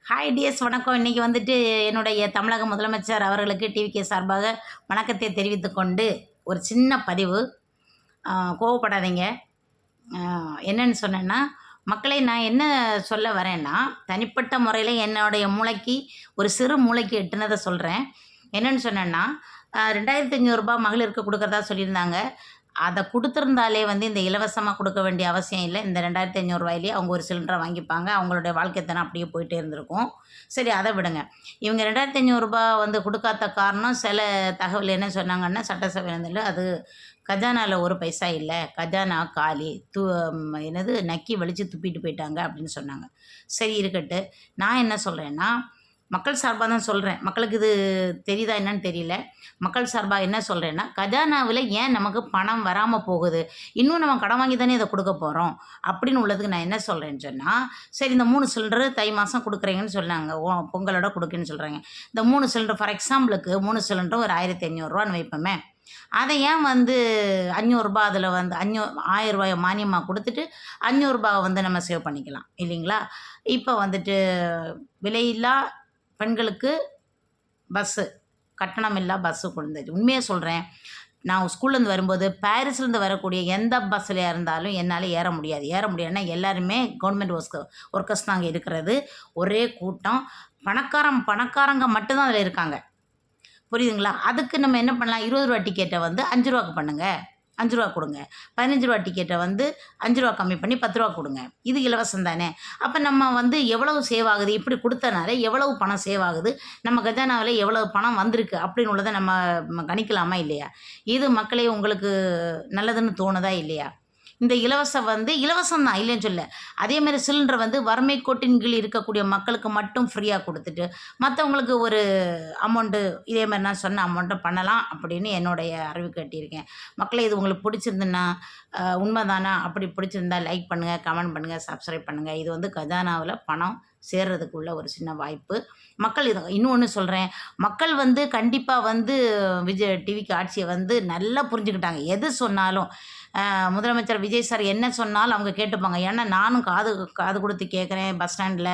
Hi DS வணக்கம். இன்றைக்கி வந்துட்டு என்னுடைய தமிழக முதலமைச்சர் அவர்களுக்கு டிவிகே சார்பாக வணக்கத்தை தெரிவித்துக்கொண்டு ஒரு சின்ன பதிவு. கோவப்படாதீங்க. என்னன்னு சொன்னேன்னா, மக்களை நான் என்ன சொல்ல வரேன்னா, தனிப்பட்ட முறையில் என்னுடைய மூளைக்கு ஒரு சிறு மூளைக்கு எட்டுனதை சொல்கிறேன். என்னன்னு சொன்னேன்னா, ரூ. 2500 மகளிருக்கு கொடுக்குறதா சொல்லியிருந்தாங்க. அதை கொடுத்துருந்தாலே வந்து இந்த இலவசமாக கொடுக்க வேண்டிய அவசியம் இல்லை. இந்த ரூ. 2500 அவங்க ஒரு சிலிண்டரை வாங்கிப்பாங்க. அவங்களுடைய வாழ்க்கை தரம் அப்படியே போயிட்டே இருந்திருக்கும். சரி, அதை விடுங்க. இவங்க ரூ. 2500 வந்து கொடுக்காத காரணம் சில தகவல் என்ன சொன்னாங்கன்னா, சட்டசபையில் அது கஜானாவில் ஒரு பைசா இல்லை, கஜானா காலி, என்னது நக்கி வலித்து துப்பிட்டு போயிட்டாங்க அப்படின்னு சொன்னாங்க. சரி இருக்கட்டு. நான் என்ன சொல்கிறேன்னா, மக்கள் சார்பாக தான் சொல்கிறேன். மக்களுக்கு இது தெரியுதா என்னன்னு தெரியல. மக்கள் சார்பாக என்ன சொல்கிறேன்னா, கஜானாவில் ஏன் நமக்கு பணம் வராமல் போகுது? இன்னும் நம்ம கடன் வாங்கி தானே இதை கொடுக்க போகிறோம் அப்படின்னு உள்ளதுக்கு நான் என்ன சொல்கிறேன்னு சொன்னால், சரி இந்த 3 சிலிண்டரு தை மாதம் கொடுக்குறீங்கன்னு சொன்னாங்க. பொங்கலோட கொடுக்குன்னு சொல்கிறாங்க. இந்த 3 சிலிண்டர் ஃபார் எக்ஸாம்பிளுக்கு 3 சிலிண்டரும் ஒரு ரூ. 1500 வைப்போமே. அதை ஏன் வந்து ரூ. 500 அதில் வந்து ரூ. 1000 மானியமாக கொடுத்துட்டு ரூ. 500 வந்து நம்ம சேவ் பண்ணிக்கலாம் இல்லைங்களா? இப்போ வந்துட்டு விலையில்லா பெண்களுக்கு பஸ்ஸு, கட்டணமில்லா பஸ்ஸு கொடுத்துச்சு. உண்மையாக சொல்கிறேன், நான் ஸ்கூல்லேருந்து வரும்போது பாரிஸ்லேருந்து வரக்கூடிய எந்த பஸ்ஸில் இருந்தாலும் என்னால் ஏற முடியாதுன்னா எல்லாருமே கவர்மெண்ட் ஒர்க்கர்ஸ் தான் அங்கே இருக்கிறது. ஒரே கூட்டம். பணக்காரங்க மட்டும்தான் அதில் இருக்காங்க. புரியுதுங்களா? அதுக்கு நம்ம என்ன பண்ணலாம், ரூ. 20 டிக்கெட்டை வந்து ரூ. 5 பண்ணுங்கள், ரூ. 5 கொடுங்க. ரூ. 15 டிக்கெட்டை வந்து ரூ. 5 கம்மி பண்ணி ரூ. 10 கொடுங்க. இது இலவசம் தானே. அப்போ நம்ம வந்து எவ்வளவு சேவ் ஆகுது, இப்படி கொடுத்தனால எவ்வளவு பணம் சேவ் ஆகுது, நம்ம கஜானாவில் எவ்வளவு பணம் வந்திருக்கு அப்படின்னு உள்ளதை நம்ம கணிக்கலாமா இல்லையா? இது மக்களே உங்களுக்கு நல்லதுன்னு தோணுதா இல்லையா? இந்த இலவசம் வந்து இலவசம் தான், இல்லைன்னு சொல்ல. அதேமாதிரி சிலிண்டர் வந்து வறுமை கோட்டின் கீழ் இருக்கக்கூடிய மக்களுக்கு மட்டும் ஃப்ரீயாக கொடுத்துட்டு மற்றவங்களுக்கு ஒரு அமௌண்ட்டு இதேமாதிரி நான் சொன்ன அமௌண்ட்டை பண்ணலாம் அப்படின்னு என்னுடைய அறிவு கட்டியிருக்கேன். மக்களை இது உங்களுக்கு பிடிச்சிருந்துன்னா, உண்மைதானா? அப்படி பிடிச்சிருந்தா லைக் பண்ணுங்கள், கமெண்ட் பண்ணுங்கள், சப்ஸ்கிரைப் பண்ணுங்கள். இது வந்து கஜானாவில் பணம் சேர்றதுக்குள்ள ஒரு சின்ன வாய்ப்பு. மக்கள் இதை இன்னொன்று சொல்கிறேன், மக்கள் வந்து கண்டிப்பாக வந்து விஜய் டிவிக்கு ஆட்சியை வந்து நல்லா புரிஞ்சுக்கிட்டாங்க. எது சொன்னாலும் முதலமைச்சர் விஜய் சார் என்ன சொன்னாலும் அவங்க கேட்டுப்பாங்க. ஏன்னா நானும் காது கொடுத்து கேட்குறேன். பஸ் ஸ்டாண்டில்,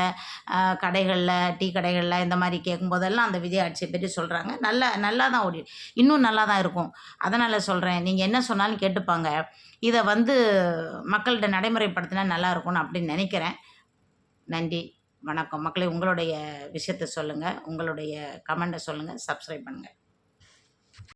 கடைகளில், டீ கடைகளில் இந்த மாதிரி கேட்கும்போதெல்லாம் அந்த விஜய் ஆட்சியை பற்றி சொல்கிறாங்க. நல்லா தான் இன்னும் நல்லா தான் இருக்கும். அதனால் சொல்கிறேன், நீங்கள் என்ன சொன்னாலும் கேட்டுப்பாங்க. இதை வந்து மக்கள்கிட்ட நடைமுறைப்படுத்தினா நல்லா இருக்கும்னு அப்படின்னு நினைக்கிறேன். நன்றி, வணக்கம். மக்களே, உங்களுடைய விஷயத்தை சொல்லுங்கள், உங்களுடைய கமெண்ட்டை சொல்லுங்கள், சப்ஸ்கிரைப் பண்ணுங்கள்.